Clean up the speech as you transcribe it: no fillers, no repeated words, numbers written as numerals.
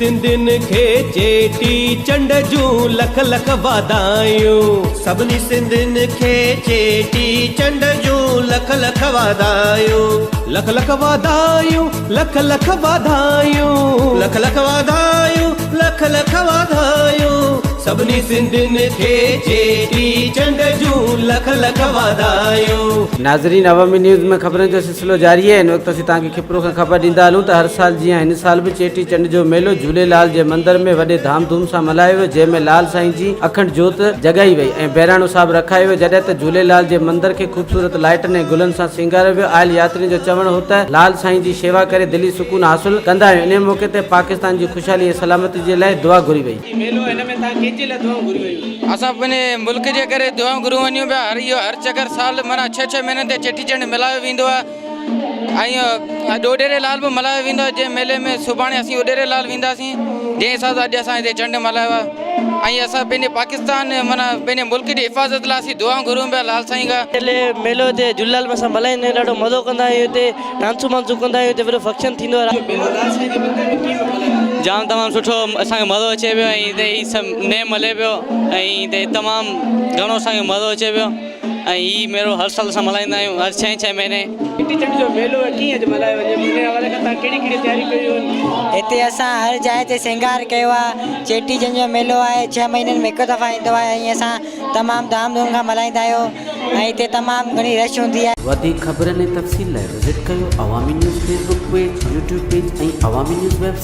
सिंधियुनि खे चेटी चंड जूं लख लख वाधायूं। सभिनी सिंधियुनि खे चेटी चंड जूं लख लख वाधायूं। लख लख वाधायूं, लख लख वाधायूं, लख लख वाधायूं, लख लख वाधायूं। सभिनी सिंधियुनि खे चेटी चंड जूं लख लख वाधायूं। नाज़रीन, अवामी न्यूज़ में ख़बरों जो सिलसिलो जारी है। इन वक्त असीं तव्हांखे खिपरो खां ख़बर ॾींदा हलूं त हर साल जीअं हिन साल भी चेटी चंड जो मेलो झूलेलाल जे मंदिर में वॾे धाम धूम सां मल्हायो वियो, जंहिंमें लाल साईं जी अखंड जोत जॻाई वई ऐं बहिराणो साहिब रखायो वियो। जॾहिं त झूलेलाल जे मंदिर खे ख़ूबसूरत लाइटनि ऐं गुलनि सां सिंगारियो वियो। आयल यात्रियुनि जो चवणु हो त लाल साईं जी शेवा करे दिली सुकून हासिल कंदा आहियूं। इन मौके ते पाकिस्तान जी ख़ुशहाली ऐं सलामती जे लाइ दुआ घुरी वई। असां पंहिंजे मुल्क जे करे दुआऊं घुरूं वञूं पिया। हर चकर साल माना 6-6 महीननि ते चेटी चंड मल्हायो वेंदो आहे ऐं ॾोडेरे लाल बि मल्हायो वेंदो आहे। जंहिं मेले में सुभाणे असीं ॾोडेरे लाल वेंदासीं, जंहिं हिसाब सां अॼु असां हिते चंड मल्हायो आहे। ऐं असां पंहिंजे पाकिस्तान माना पंहिंजे मुल्क जी हिफ़ाज़त लाइ असीं दुआऊं घुरूं पिया लाल साईं खां। मेलो हिते झूलेलाल में असां मल्हाईंदा आहियूं, ॾाढो मज़ो कंदा आहियूं। हिते डांसूं वांसूं कंदा आहियूं, हिते वॾो फंक्शन थींदो आहे। जाम तमामु सुठो असांखे मज़ो अचे पियो ऐं हिते ही सभु नेम हले पियो ऐं हिते तमामु घणो असांखे मज़ो अचे पियो। ऐं हीउ मेलो हर साल असां मल्हाईंदा आहियूं, हर 6-6 महीने। चेटी चंड जो मेलो कीअं अॼु मल्हायो वञे, हुन हवाले खां तव्हां कहिड़ी कहिड़ी तयारी कयूं? हिते असां हर जाइ ते श्रंगार कयो आहे। चेटी चंड जो मेलो आहे, 6 महीननि में हिकु दफ़ा ईंदो आहे ऐं असां तमामु धाम धूम खां मल्हाईंदा आहियूं ऐं हिते तमामु घणी रश हूंदी आहे। वधीक ख़बरनि ऐं तफ़सील लाइ विज़िट कयो अवामी news Facebook page, YouTube page ऐं अवामी न्यूज़ वेबसाइट।